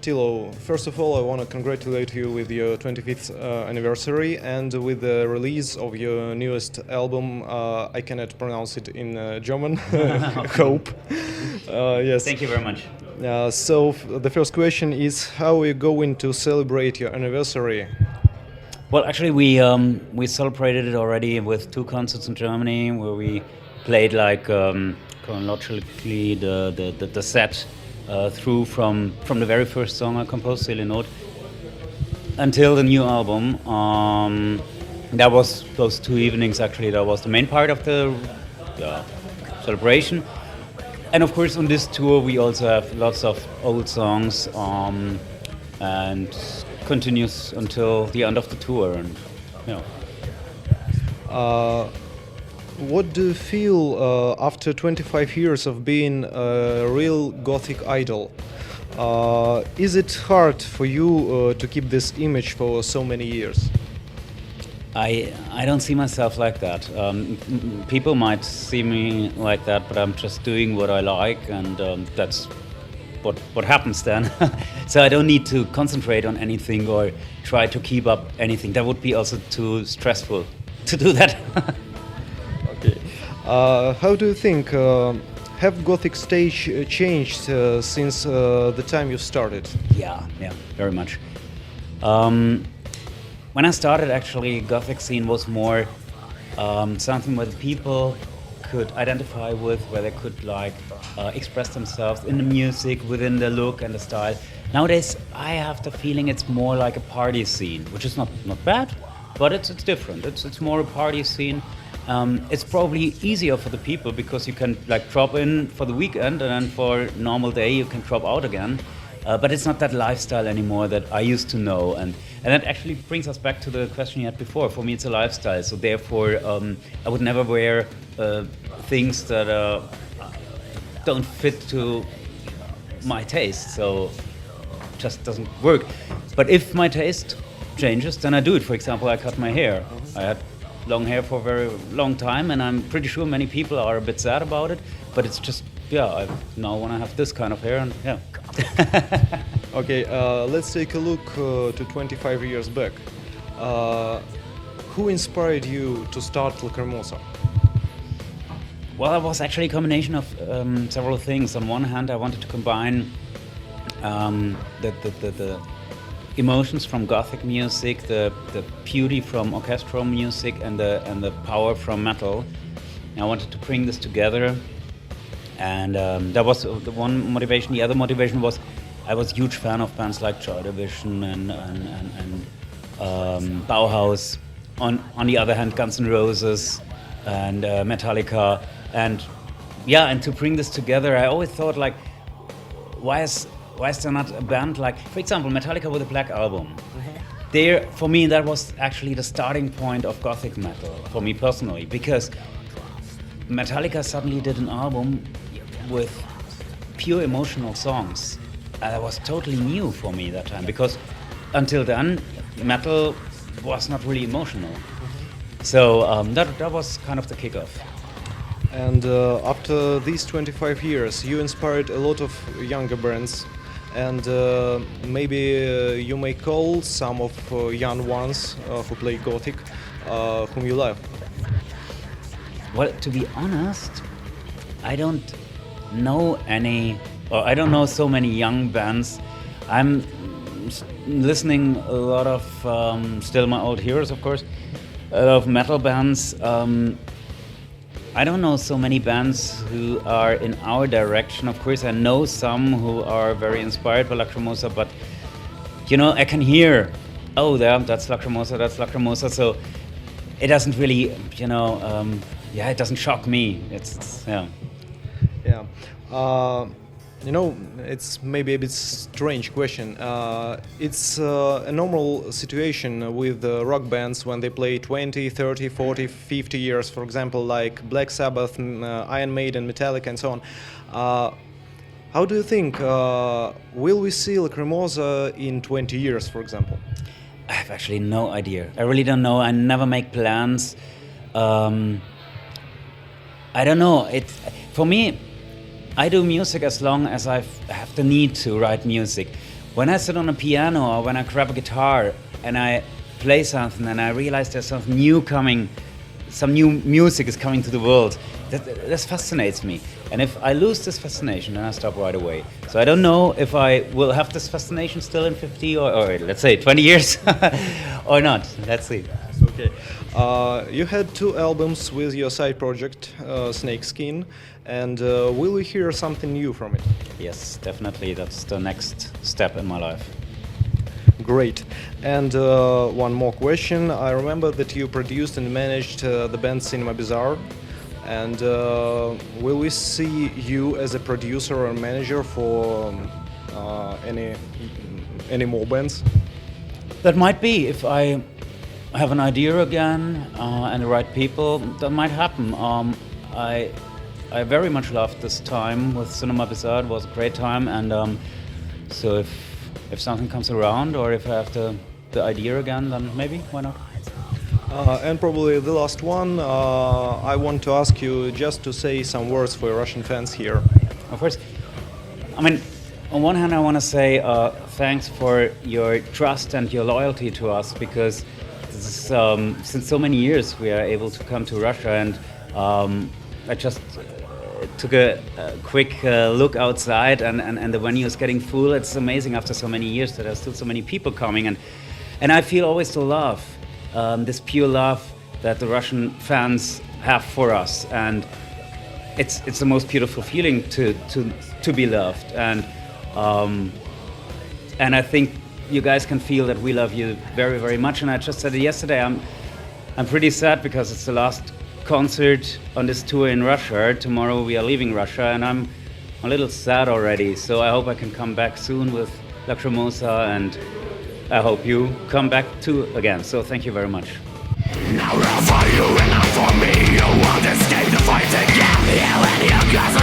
Tilo, first of all, I want to congratulate you with your 25th anniversary and with the release of your newest album. I cannot pronounce it in German. Hope. Yes. Thank you very much. The first question is, how are you going to celebrate your anniversary? Well, actually, we celebrated it already with 2 concerts in Germany where we played like chronologically the set through from the very first song I composed, Silly Note, until the new album. That was those 2 evenings actually. That was the main part of the celebration. And of course, on this tour we also have lots of old songs, and continues until the end of the tour. And What do you feel after 25 years of being a real Gothic idol? Is it hard for you to keep this image for so many years? I don't see myself like that. People might see me like that, but I'm just doing what I like, and that's what happens then. So I don't need to concentrate on anything or try to keep up anything. That would be also too stressful to do that. Okay. How do you think have Gothic stage changed since the time you started? Yeah, very much. When I started, actually, Gothic scene was more something where the people could identify with, where they could express themselves in the music, within the look and the style. Nowadays, I have the feeling it's more like a party scene, which is not bad, but it's different. It's more a party scene. It's probably easier for the people because you can drop in for the weekend, and then for normal day you can drop out again. But it's not that lifestyle anymore that I used to know, and that actually brings us back to the question you had before. For me, it's a lifestyle, so therefore I would never wear things that don't fit to my taste. So it just doesn't work. But if my taste changes, then I do it. For example, I cut my hair. I had long hair for a very long time, and I'm pretty sure many people are a bit sad about it. But it's just, I now want to have this kind of hair, and Okay, let's take a look to 25 years back. Who inspired you to start Lacrimosa? Well, it was actually a combination of several things. On one hand, I wanted to combine the emotions from Gothic music, the beauty from orchestral music, and the power from metal. And I wanted to bring this together. And that was the one motivation. The other motivation was I was a huge fan of bands like Joy Division and Bauhaus. On the other hand, Guns N' Roses and Metallica. And to bring this together, I always thought why is there not a band for example, Metallica with a Black Album? There, for me, that was actually the starting point of Gothic metal for me personally, because Metallica suddenly did an album with pure emotional songs. That was totally new for me that time, because until then, metal was not really emotional. So that was kind of the kickoff. And after these 25 years, you inspired a lot of younger bands, and maybe you may call some of young ones who play Gothic, whom you love. Well, to be honest, I don't know I don't know so many young bands. I'm listening a lot of still my old heroes, of course, a lot of metal bands. I don't know so many bands who are in our direction. Of course, I know some who are very inspired by Lacrimosa, but I can hear, that's Lacrimosa, so it doesn't really, it doesn't shock me. It's. It's maybe a bit strange question. It's a normal situation with rock bands when they play 20, 30, 40, 50 years, for example, like Black Sabbath, Iron Maiden, Metallica, and so on. How do you think, will we see Lacrimosa in 20 years, for example? I have actually no idea. I really don't know. I never make plans. I don't know. For me, I do music as long as I have the need to write music. When I sit on a piano or when I grab a guitar and I play something and I realize there's something new coming, some new music is coming to the world, that fascinates me. And if I lose this fascination, then I stop right away. So I don't know if I will have this fascination still in 50 or let's say 20 years or not. Let's see. Okay. You had 2 albums with your side project, Snakeskin, and will we hear something new from it? Yes, definitely. That's the next step in my life. Great. And one more question. I remember that you produced and managed the band Cinema Bizarre. And will we see you as a producer or manager for any more bands? That might be if I have an idea again and the right people. That might happen. I very much loved this time with Cinema Bizarre. It was a great time, and so if something comes around or if I have the idea again, then maybe why not? And probably the last one, I want to ask you just to say some words for Russian fans here. Of course. I mean, on one hand, I want to say thanks for your trust and your loyalty to us, because this is, since so many years we are able to come to Russia, and I just took a quick look outside, and the venue is getting full. It's amazing after so many years that there's still so many people coming, and I feel always the love. This pure love that the Russian fans have for us, and it's the most beautiful feeling to be loved, and I think you guys can feel that we love you very, very much. And I just said it yesterday. I'm pretty sad because it's the last concert on this tour in Russia. Tomorrow we are leaving Russia, and I'm a little sad already. So I hope I can come back soon with Lacrimosa, and I hope you come back too again. So thank you very much. Now for you and not for me. You won't escape the fight again. You and your guys